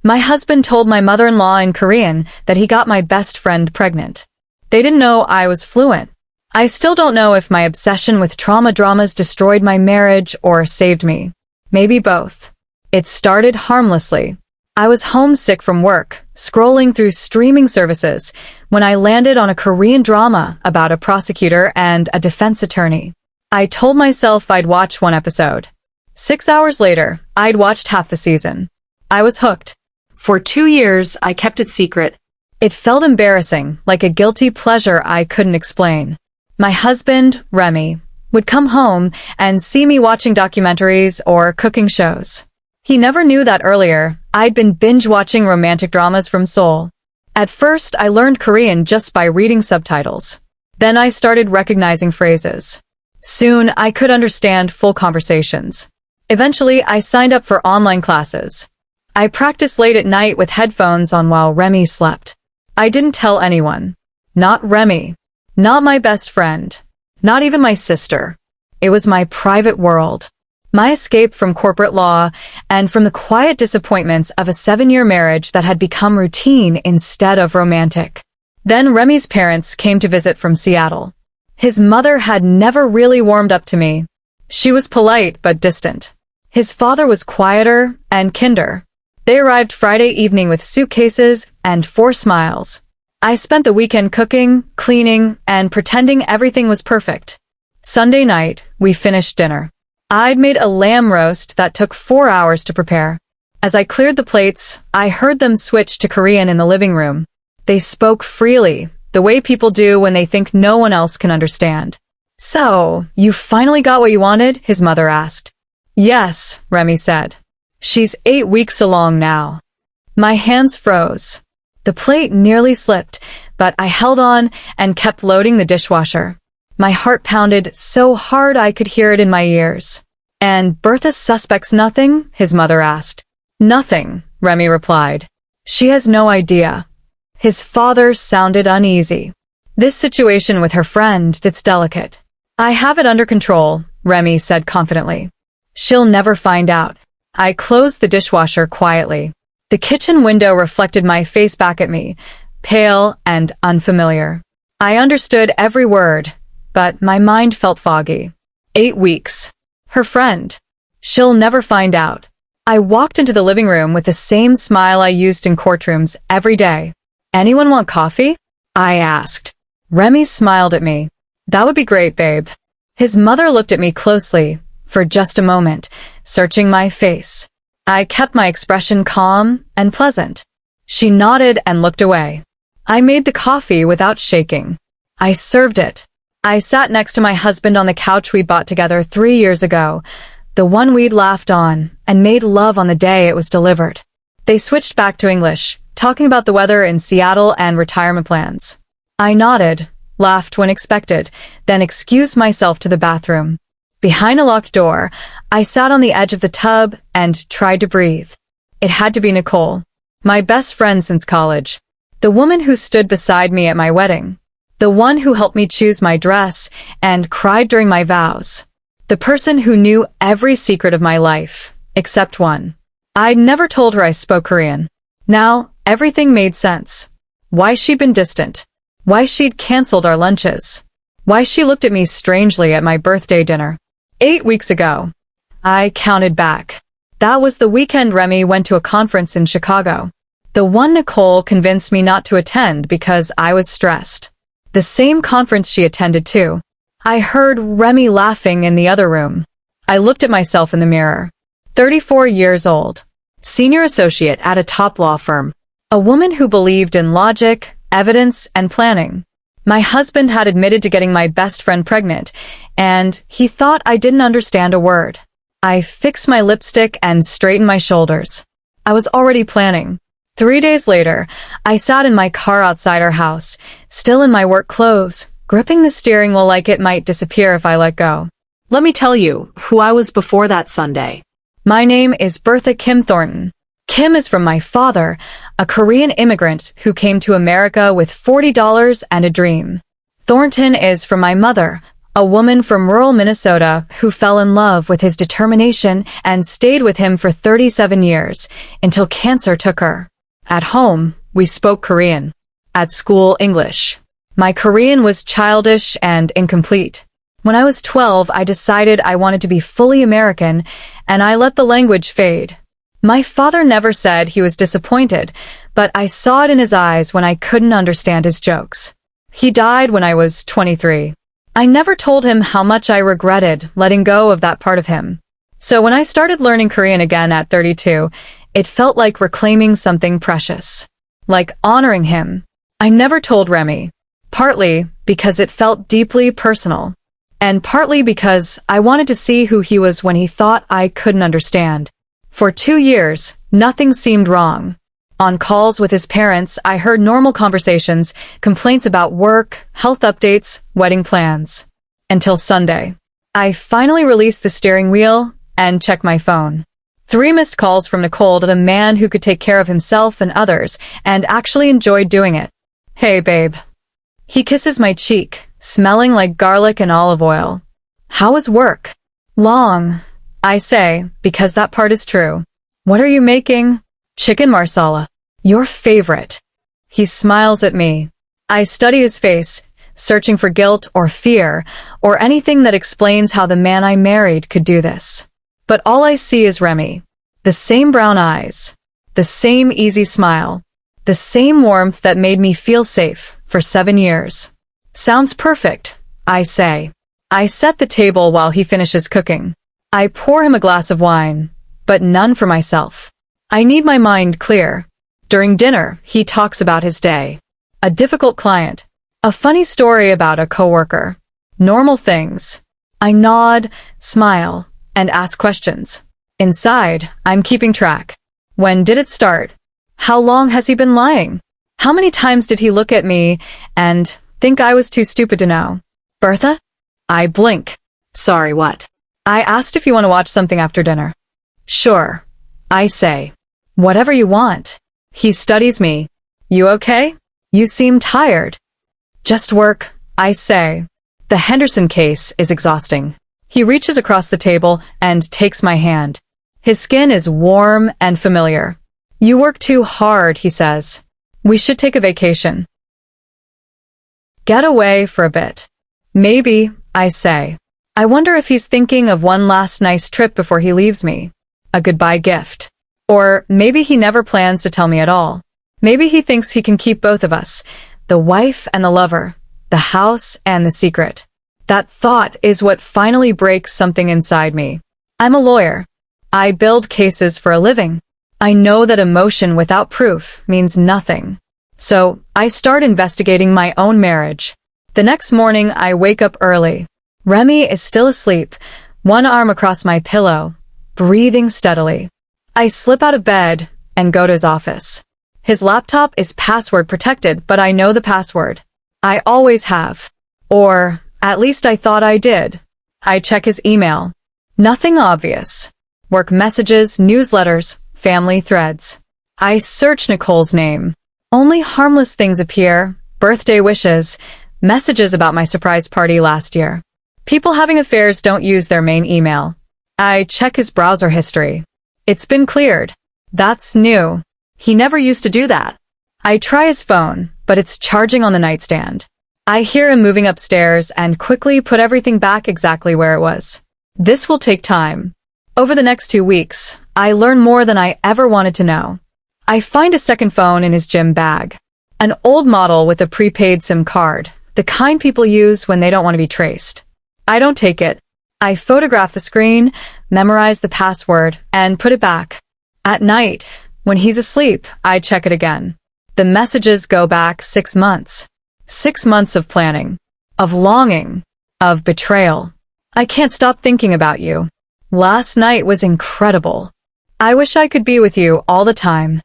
My husband told my mother-in-law in Korean that he got my best friend pregnant. They didn't know I was fluent. I still don't know if my obsession with trauma dramas destroyed my marriage or saved me. Maybe both. It started harmlessly. I was homesick from work, scrolling through streaming services, when I landed on a Korean drama about a prosecutor and a defense attorney. I told myself I'd watch one episode. 6 hours later, I'd watched half the season. I was hooked. For 2 years, I kept it secret. It felt embarrassing, like a guilty pleasure I couldn't explain. My husband, Remy, would come home and see me watching documentaries or cooking shows. He never knew that earlier, I'd been binge-watching romantic dramas from Seoul. At first, I learned Korean just by reading subtitles. Then I started recognizing phrases. Soon, I could understand full conversations. Eventually, I signed up for online classes. I practiced late at night with headphones on while Remy slept. I didn't tell anyone. Not Remy. Not my best friend. Not even my sister. It was my private world. My escape from corporate law and from the quiet disappointments of a 7-year marriage that had become routine instead of romantic. Then Remy's parents came to visit from Seattle. His mother had never really warmed up to me. She was polite but distant. His father was quieter and kinder. They arrived Friday evening with suitcases and 4 smiles. I spent the weekend cooking, cleaning, and pretending everything was perfect. Sunday night, we finished dinner. I'd made a lamb roast that took 4 hours to prepare. As I cleared the plates, I heard them switch to Korean in the living room. They spoke freely, the way people do when they think no one else can understand. "So, you finally got what you wanted?" his mother asked. "Yes," Remy said. "She's 8 weeks along now." My hands froze. The plate nearly slipped, but I held on and kept loading the dishwasher. My heart pounded so hard I could hear it in my ears. "And Bertha suspects nothing?" his mother asked. "Nothing," Remy replied. "She has no idea." His father sounded uneasy. "This situation with her friend, it's delicate." "I have it under control," Remy said confidently. "She'll never find out." I closed the dishwasher quietly. The kitchen window reflected my face back at me, pale and unfamiliar. I understood every word, but my mind felt foggy. 8 weeks. Her friend. She'll never find out. I walked into the living room with the same smile I used in courtrooms every day. "Anyone want coffee?" I asked. Remy smiled at me. "That would be great, babe." His mother looked at me closely, for just a moment, searching my face. I kept my expression calm and pleasant. She nodded and looked away. I made the coffee without shaking. I served it. I sat next to my husband on the couch we bought together 3 years ago, the one we'd laughed on and made love on the day it was delivered. They switched back to English, talking about the weather in Seattle and retirement plans. I nodded, laughed when expected, then excused myself to the bathroom. Behind a locked door, I sat on the edge of the tub and tried to breathe. It had to be Nicole, my best friend since college, the woman who stood beside me at my wedding, the one who helped me choose my dress and cried during my vows, the person who knew every secret of my life, except one. I'd never told her I spoke Korean. Now, everything made sense. Why she'd been distant. Why she'd canceled our lunches. Why she looked at me strangely at my birthday dinner. 8 weeks ago. I counted back. That was the weekend Remy went to a conference in Chicago. The one Nicole convinced me not to attend because I was stressed. The same conference she attended too. I heard Remy laughing in the other room. I looked at myself in the mirror. 34 years old. Senior associate at a top law firm. A woman who believed in logic, evidence, and planning. My husband had admitted to getting my best friend pregnant, and he thought I didn't understand a word. I fixed my lipstick and straightened my shoulders. I was already planning. 3 days later, I sat in my car outside our house, still in my work clothes, gripping the steering wheel like it might disappear if I let go. Let me tell you who I was before that Sunday. My name is Bertha Kim Thornton. Kim is from my father, a Korean immigrant who came to America with $40 and a dream. Thornton is from my mother, A woman from rural Minnesota who fell in love with his determination and stayed with him for 37 years until cancer took her. At home, we spoke Korean. At school, English. My Korean was childish and incomplete. When I was 12, I decided I wanted to be fully American, and I let the language fade. My father never said he was disappointed, but I saw it in his eyes when I couldn't understand his jokes. He died when I was 23. I never told him how much I regretted letting go of that part of him. So when I started learning Korean again at 32, it felt like reclaiming something precious. Like honoring him. I never told Remy. Partly because it felt deeply personal. And partly because I wanted to see who he was when he thought I couldn't understand. For 2 years, nothing seemed wrong. On calls with his parents, I heard normal conversations, complaints about work, health updates, wedding plans. Until Sunday. I finally released the steering wheel and checked my phone. 3 missed calls from Nicole to a man who could take care of himself and others and actually enjoyed doing it. Hey, babe. He kisses my cheek, smelling like garlic and olive oil. How was work? Long, I say, because that part is true. What are you making? Chicken marsala. Your favorite. He smiles at me. I study his face, searching for guilt or fear, or anything that explains how the man I married could do this. But all I see is Remy. The same brown eyes. The same easy smile. The same warmth that made me feel safe for 7 years. Sounds perfect, I say. I set the table while he finishes cooking. I pour him a glass of wine, but none for myself. I need my mind clear. During dinner, he talks about his day. A difficult client. A funny story about a coworker. Normal things. I nod, smile, and ask questions. Inside, I'm keeping track. When did it start? How long has he been lying? How many times did he look at me and think I was too stupid to know? Bertha? I blink. Sorry, what? I asked if you want to watch something after dinner. Sure, I say. Whatever you want. He studies me. You okay? You seem tired. Just work, I say. The Henderson case is exhausting. He reaches across the table and takes my hand. His skin is warm and familiar. You work too hard, he says. We should take a vacation. Get away for a bit. Maybe, I say. I wonder if he's thinking of one last nice trip before he leaves me. A goodbye gift. Or maybe he never plans to tell me at all. Maybe he thinks he can keep both of us, the wife and the lover, the house and the secret. That thought is what finally breaks something inside me. I'm a lawyer. I build cases for a living. I know that emotion without proof means nothing. So, I start investigating my own marriage. The next morning, I wake up early. Remy is still asleep, one arm across my pillow, breathing steadily. I slip out of bed and go to his office. His laptop is password protected, but I know the password. I always have. Or, at least I thought I did. I check his email. Nothing obvious. Work messages, newsletters, family threads. I search Nicole's name. Only harmless things appear, birthday wishes, messages about my surprise party last year. People having affairs don't use their main email. I check his browser history. It's been cleared. That's new. He never used to do that. I try his phone, but it's charging on the nightstand. I hear him moving upstairs and quickly put everything back exactly where it was. This will take time. Over the next 2 weeks, I learn more than I ever wanted to know. I find a second phone in his gym bag. An old model with a prepaid SIM card, the kind people use when they don't want to be traced. I don't take it. I photograph the screen, memorize the password, and put it back. At night, when he's asleep, I check it again. The messages go back 6 months. 6 months of planning, of longing, of betrayal. I can't stop thinking about you. Last night was incredible. I wish I could be with you all the time.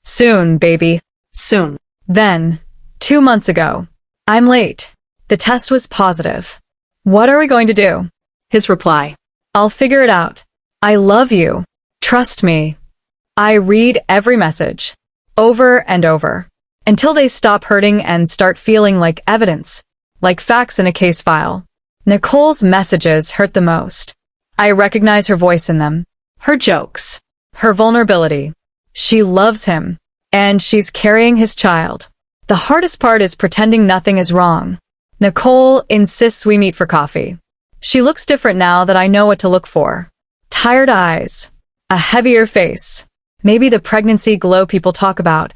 Soon, baby. Soon. Then, 2 months ago. I'm late. The test was positive. What are we going to do? His reply. I'll figure it out. I love you. Trust me. I read every message. Over and over. Until they stop hurting and start feeling like evidence. Like facts in a case file. Nicole's messages hurt the most. I recognize her voice in them. Her jokes. Her vulnerability. She loves him. And she's carrying his child. The hardest part is pretending nothing is wrong. Nicole insists we meet for coffee. She looks different now that I know what to look for. Tired eyes. A heavier face. Maybe the pregnancy glow people talk about.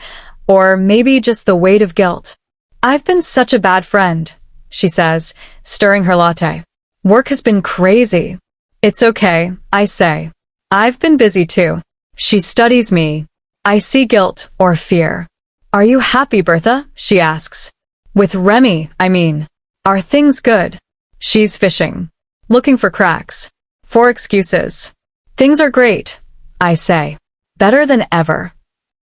Or maybe just the weight of guilt. I've been such a bad friend, she says, stirring her latte. Work has been crazy. It's okay, I say. I've been busy too. She studies me. I see guilt or fear. Are you happy, Bertha? She asks. With Remy, I mean. Are things good? She's fishing. Looking for cracks. For excuses. Things are great, I say. Better than ever.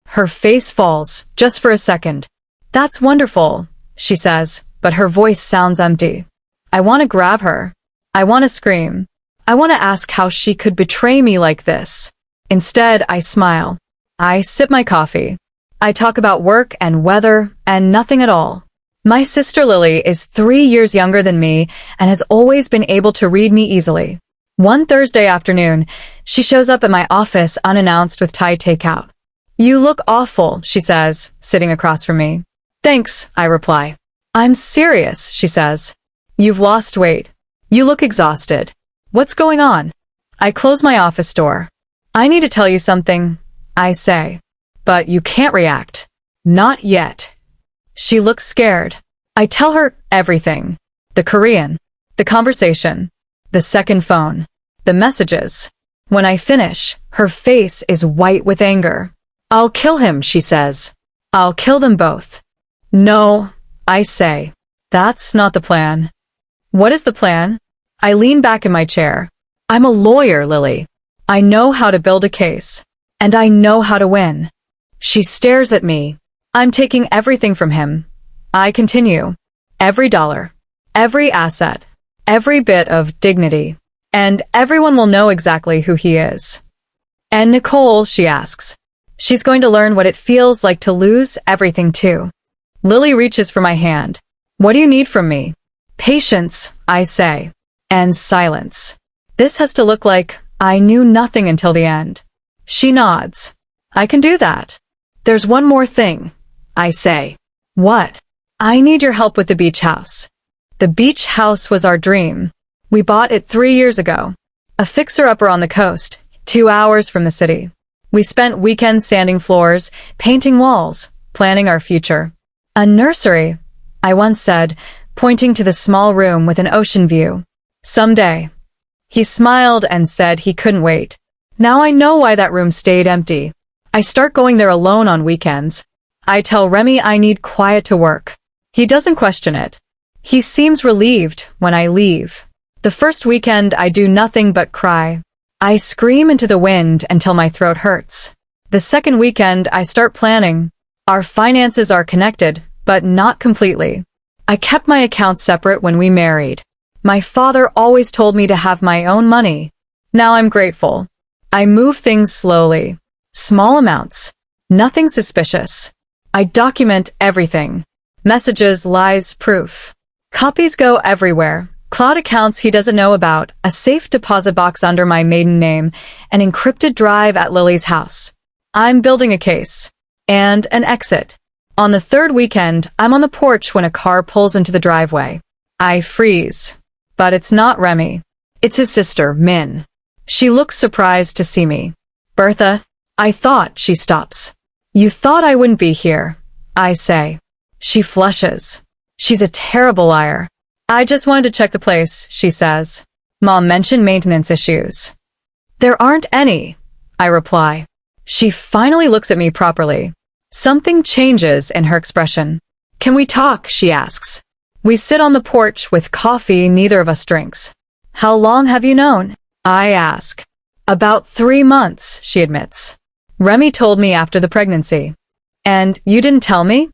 Her face falls, just for a second. That's wonderful, she says, but her voice sounds empty. I want to grab her. I want to scream. I want to ask how she could betray me like this. Instead, I smile. I sip my coffee. I talk about work and weather and nothing at all. My sister Lily is 3 years younger than me and has always been able to read me easily. One Thursday afternoon, she shows up at my office unannounced with Thai takeout. You look awful, she says, sitting across from me. Thanks, I reply. I'm serious, she says. You've lost weight. You look exhausted. What's going on? I close my office door. I need to tell you something, I say. But you can't react. Not yet. She looks scared. I tell her everything. The Korean. The conversation. The second phone. The messages. When I finish, her face is white with anger. I'll kill him, she says. I'll kill them both. No, I say. That's not the plan. What is the plan? I lean back in my chair. I'm a lawyer, Lily. I know how to build a case. And I know how to win. She stares at me. I'm taking everything from him. I continue. Every dollar. Every asset. Every bit of dignity. And everyone will know exactly who he is. And Nicole, she asks. She's going to learn what it feels like to lose everything too. Lily reaches for my hand. What do you need from me? Patience, I say. And silence. This has to look like I knew nothing until the end. She nods. I can do that. There's one more thing, I say. What? I need your help with the beach house. The beach house was our dream. We bought it 3 years ago. A fixer-upper on the coast, 2 hours from the city. We spent weekends sanding floors, painting walls, planning our future. A nursery, I once said, pointing to the small room with an ocean view. Someday. He smiled and said he couldn't wait. Now I know why that room stayed empty. I start going there alone on weekends. I tell Remy I need quiet to work. He doesn't question it. He seems relieved when I leave. The first weekend I do nothing but cry. I scream into the wind until my throat hurts. The second weekend I start planning. Our finances are connected, but not completely. I kept my accounts separate when we married. My father always told me to have my own money. Now I'm grateful. I move things slowly. Small amounts. Nothing suspicious. I document everything. Messages, lies, proof. Copies go everywhere. Cloud accounts he doesn't know about, a safe deposit box under my maiden name, an encrypted drive at Lily's house. I'm building a case. And an exit. On the third weekend, I'm on the porch when a car pulls into the driveway. I freeze. But it's not Remy. It's his sister, Min. She looks surprised to see me. Bertha, I thought, she stops. You thought I wouldn't be here, I say. She flushes. She's a terrible liar. I just wanted to check the place, she says. Mom mentioned maintenance issues. There aren't any, I reply. She finally looks at me properly. Something changes in her expression. Can we talk, she asks. We sit on the porch with coffee neither of us drinks. How long have you known? I ask. About 3 months, she admits. Remy told me after the pregnancy. And you didn't tell me?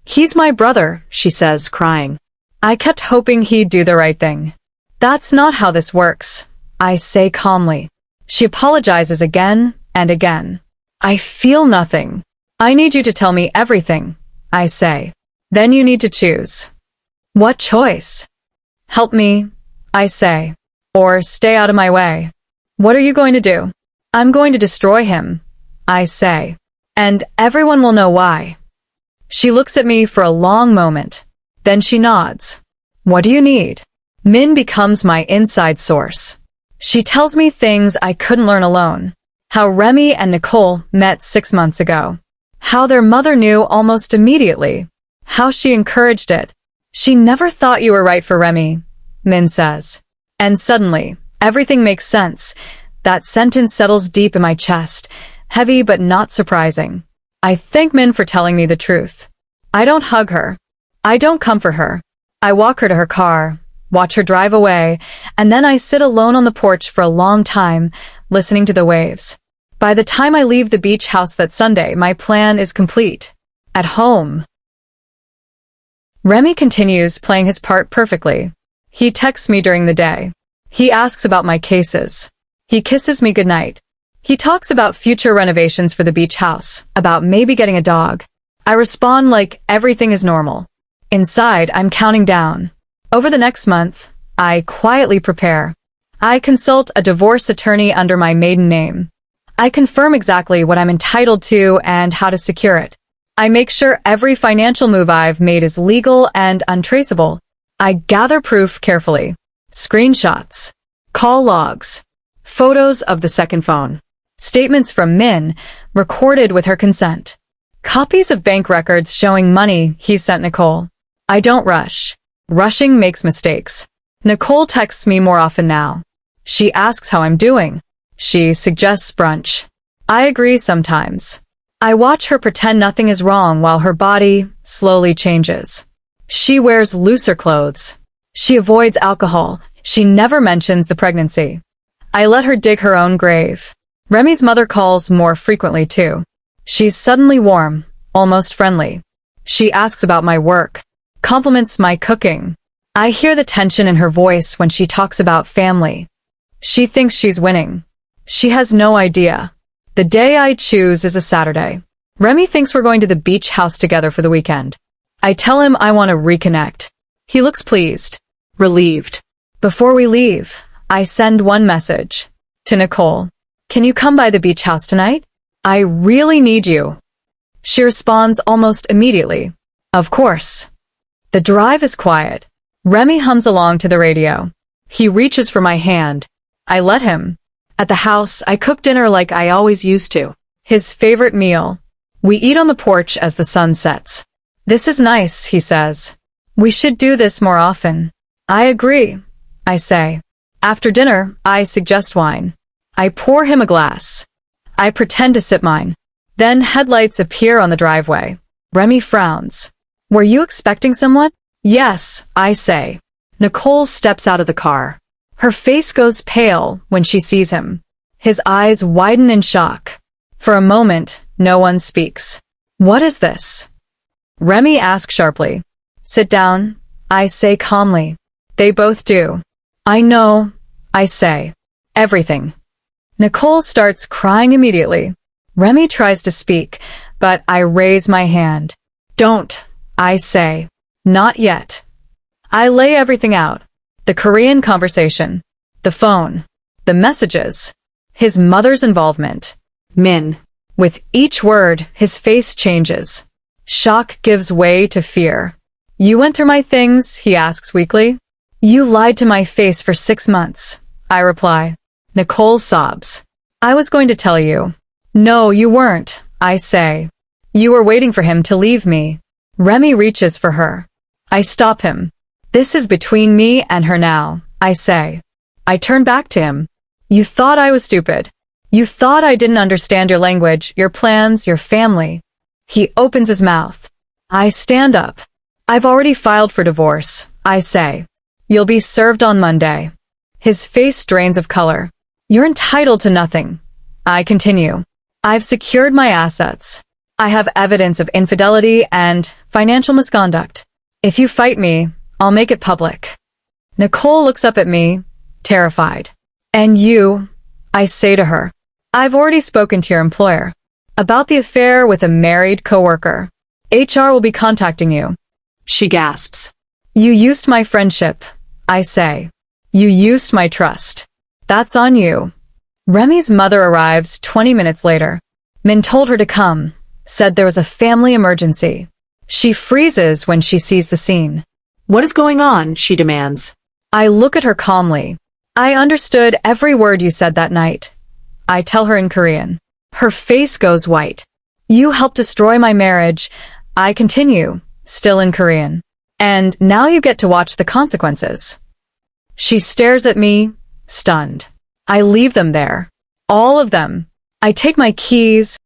He's my brother, she says, crying. I kept hoping he'd do the right thing. That's not how this works, I say calmly. She apologizes again and again. I feel nothing. I need you to tell me everything, I say. Then you need to choose. What choice? Help me, I say. Or stay out of my way. What are you going to do? I'm going to destroy him, I say. And everyone will know why. She looks at me for a long moment. Then she nods. What do you need? Min becomes my inside source. She tells me things I couldn't learn alone. How Remy and Nicole met 6 months ago. How their mother knew almost immediately. How she encouraged it. She never thought you were right for Remy, Min says. And suddenly, everything makes sense. That sentence settles deep in my chest, heavy but not surprising. I thank Min for telling me the truth. I don't hug her. I don't comfort her. I walk her to her car, watch her drive away, and then I sit alone on the porch for a long time, listening to the waves. By the time I leave the beach house that Sunday, my plan is complete. At home. Remy continues playing his part perfectly. He texts me during the day. He asks about my cases. He kisses me goodnight. He talks about future renovations for the beach house, about maybe getting a dog. I respond like everything is normal. Inside, I'm counting down. Over the next month, I quietly prepare. I consult a divorce attorney under my maiden name. I confirm exactly what I'm entitled to and how to secure it. I make sure every financial move I've made is legal and untraceable. I gather proof carefully. Screenshots, call logs, photos of the second phone, statements from Min, recorded with her consent, copies of bank records showing money he sent Nicole. I don't rush. Rushing makes mistakes. Nicole texts me more often now. She asks how I'm doing. She suggests brunch. I agree sometimes. I watch her pretend nothing is wrong while her body slowly changes. She wears looser clothes. She avoids alcohol. She never mentions the pregnancy. I let her dig her own grave. Remy's mother calls more frequently too. She's suddenly warm, almost friendly. She asks about my work, compliments my cooking. I hear the tension in her voice when she talks about family. She thinks she's winning. She has no idea. The day I choose is a Saturday. Remy thinks we're going to the beach house together for the weekend. I tell him I want to reconnect. He looks pleased, relieved. Before we leave, I send one message to Nicole. Can you come by the beach house tonight? I really need you. She responds almost immediately. Of course. The drive is quiet. Remy hums along to the radio. He reaches for my hand. I let him. At the house, I cook dinner like I always used to. His favorite meal. We eat on the porch as the sun sets. This is nice, he says. We should do this more often. I agree, I say. After dinner, I suggest wine. I pour him a glass. I pretend to sip mine. Then headlights appear on the driveway. Remy frowns. Were you expecting someone? Yes, I say. Nicole steps out of the car. Her face goes pale when she sees him. His eyes widen in shock. For a moment, no one speaks. What is this? Remy asks sharply. Sit down, I say calmly. They both do. I know, I say. Everything. Nicole starts crying immediately. Remy tries to speak, but I raise my hand. Don't, I say. Not yet. I lay everything out. The Korean conversation. The phone. The messages. His mother's involvement. Min. With each word, his face changes. Shock gives way to fear. You went through my things, he asks weakly. You lied to my face for 6 months, I reply. Nicole sobs. I was going to tell you. No, you weren't, I say. You were waiting for him to leave me. Remy reaches for her. I stop him. This is between me and her now, I say. I turn back to him. You thought I was stupid. You thought I didn't understand your language, your plans, your family. He opens his mouth. I stand up. I've already filed for divorce, I say. You'll be served on Monday. His face drains of color. You're entitled to nothing. I continue. I've secured my assets. I have evidence of infidelity and financial misconduct. If you fight me, I'll make it public. Nicole looks up at me, terrified. And you, I say to her. I've already spoken to your employer about the affair with a married coworker. HR will be contacting you. She gasps. You used my friendship, I say. You used my trust. That's on you. Remy's mother arrives 20 minutes later. Min told her to come, said there was a family emergency. She freezes when she sees the scene. What is going on? She demands. I look at her calmly. I understood every word you said that night. I tell her in Korean. Her face goes white. You helped destroy my marriage. I continue, still in Korean. And now you get to watch the consequences. She stares at me, stunned. I leave them there. All of them. I take my keys,